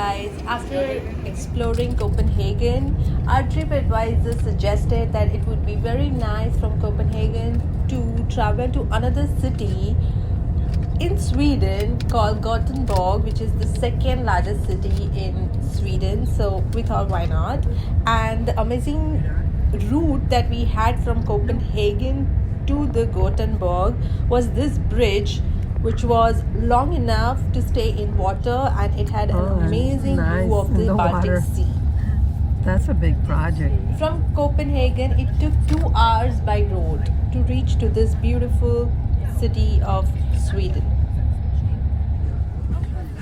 guys, after exploring Copenhagen, our trip advisor suggested that it would be very nice from Copenhagen to travel to another city in Sweden called Gothenburg, which is the second largest city in Sweden. So we thought, why not? And the amazing route that we had from Copenhagen to the Gothenburg was this bridge, which was long enough to stay in water, and it had an amazing view of the Baltic Sea. That's a big project. From Copenhagen, it took 2 hours by road to reach to this beautiful city of Sweden.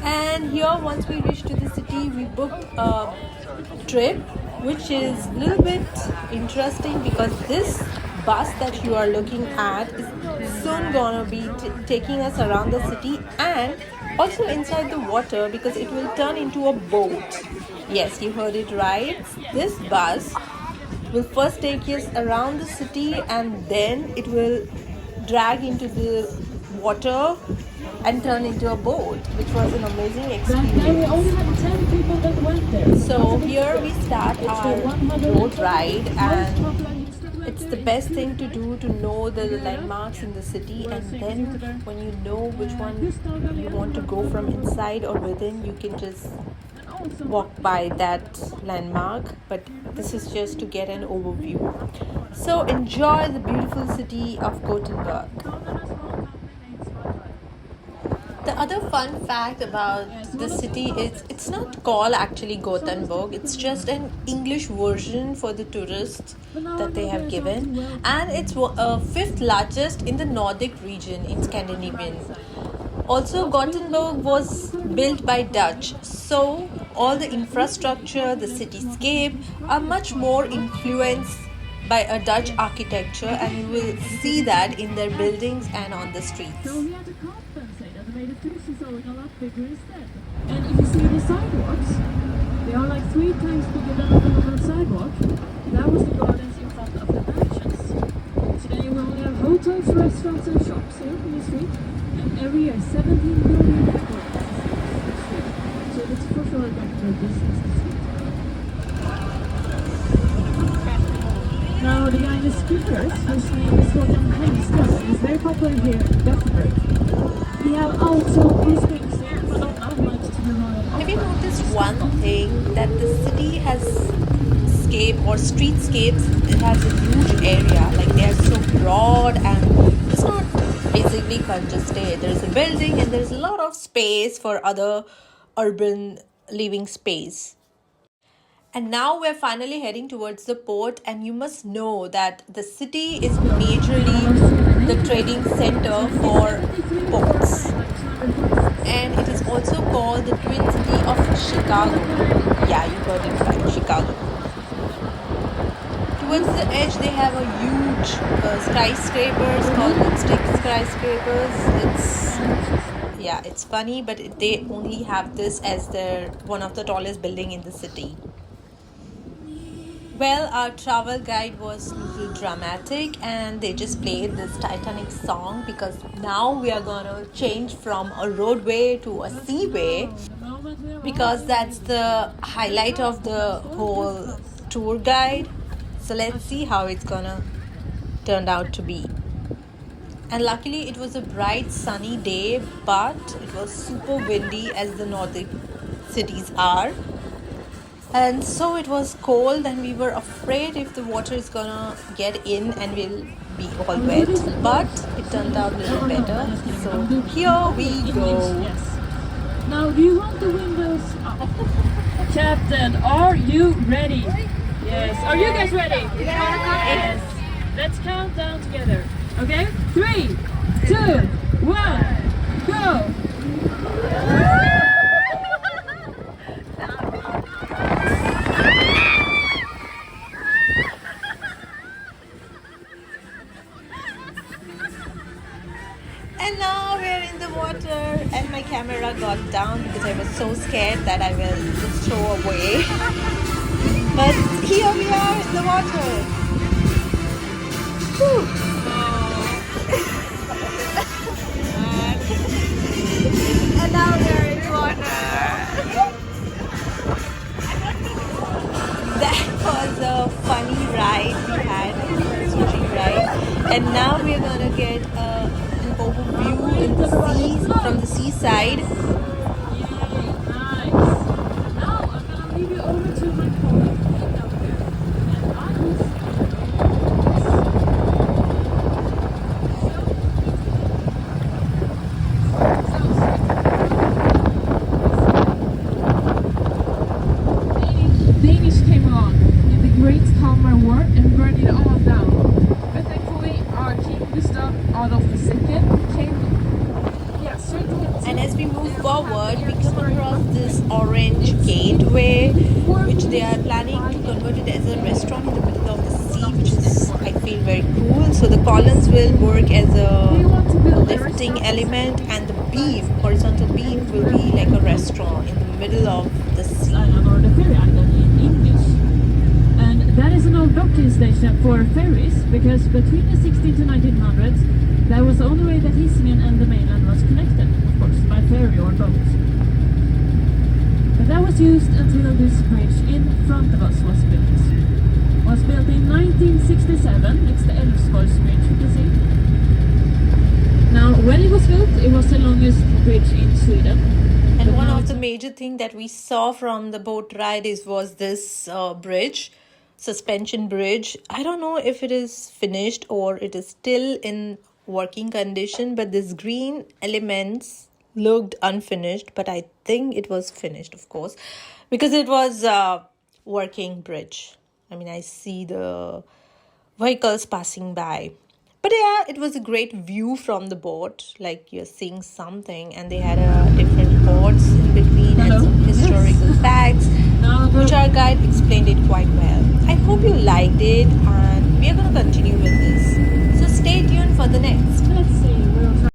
And here, once we reached to the city, we booked a trip, which is a little bit interesting because this bus that you are looking at is soon gonna be taking us around the city and also inside the water, because it will turn into a boat. Yes, you heard it right. This bus will first take us around the city and then it will drag into the water and turn into a boat, which was an amazing experience. So here we start our road ride, and it's the best thing to do to know the landmarks in the city, and then when you know which one you want to go from inside or within, you can just walk by that landmark. But this is just to get an overview. So enjoy the beautiful city of Gothenburg. The other fun fact about the city is it's not called actually Gothenburg. It's just an English version for the tourists that they have given, and it's fifth largest in the Nordic region in Scandinavian. Also, Gothenburg was built by Dutch, so all the infrastructure, the cityscape are much more influenced by a Dutch architecture, and you will see that in their buildings and on the streets. And if you see the sidewalks, they are like 3 times bigger than a normal sidewalk. That was the gardens in front of the mansions. So then you will have hotels, restaurants and shops here in the street. And every year 17 million people in the street. So it's for sure a better business district. Now the guy in the speakers, whose name is William Hengsten, is very popular here in Gothenburg. We have also these things here, but not much to the royal. Have you noticed one thing, that the city has streetscapes? It has a huge area, like they are so broad and it's not basically congested. There's a building and there's a lot of space for other urban living space. And now we're finally heading towards the port, and you must know that the city is majorly the trading center for ports. And it is also called the Twin City of Chicago. Yeah, you heard it right, Chicago. Towards the edge, they have a huge skyscrapers called lipstick skyscrapers. It's funny, but they only have this as their one of the tallest building in the city. Well, our travel guide was a little dramatic, and they just played this Titanic song because now we are gonna change from a roadway to a seaway, because that's the highlight of the whole tour guide. So let's see how it's gonna turn out to be. And luckily it was a bright sunny day, but it was super windy as the Nordic cities are. And so it was cold, and we were afraid if the water is gonna get in and we'll be all wet, but it turned out a little better. So here we go. Now, do you want the windows up? Captain, are you ready? Yes. Are you guys ready? Yes. Let's count down together. Okay? 3, 2, 1, go! And now we're in the water, and my camera got down because I was so scared that I will just throw away. But here we are in the water. Whew. And now we're in the water. And now we're gonna get an overview in the sea from the seaside. Yay, nice. Now I'm gonna leave you over to my colleague Kate up there. And I will see Danish came along in the Great Kalmar War and burned it all down. But thankfully, our King Gustav Adolf II came, straight to him. And as we move forward, we come across this orange gateway, which they are planning to convert it as a restaurant in the middle of the sea, which is, I feel, very cool. So the columns will work as a lifting element, and the beam, horizontal beam, will be like a restaurant in the middle of the sea. Or the ferry island in English. And that is an old docking station for ferries, because between the 16 to 1900s, that was the only way that Hisingen and the mainland was connected, of course, by ferry or boat. But that was used until this bridge in front of us was built. It was built in 1967. It's the Älvsborgs bridge, you can see. Now, when it was built, it was the longest bridge in Sweden. And one of the major thing that we saw from the boat ride was this bridge, suspension bridge. I don't know if it is finished or it is still in working condition, but this green elements looked unfinished, but I think it was finished, of course, because it was a working bridge. I mean, I see the vehicles passing by. But yeah, it was a great view from the boat, like you're seeing something, and they had different boats in between and some historical facts, which our guide explained it quite well. I hope you liked it, and we are going to continue with this. So stay tuned for the next. Let's see.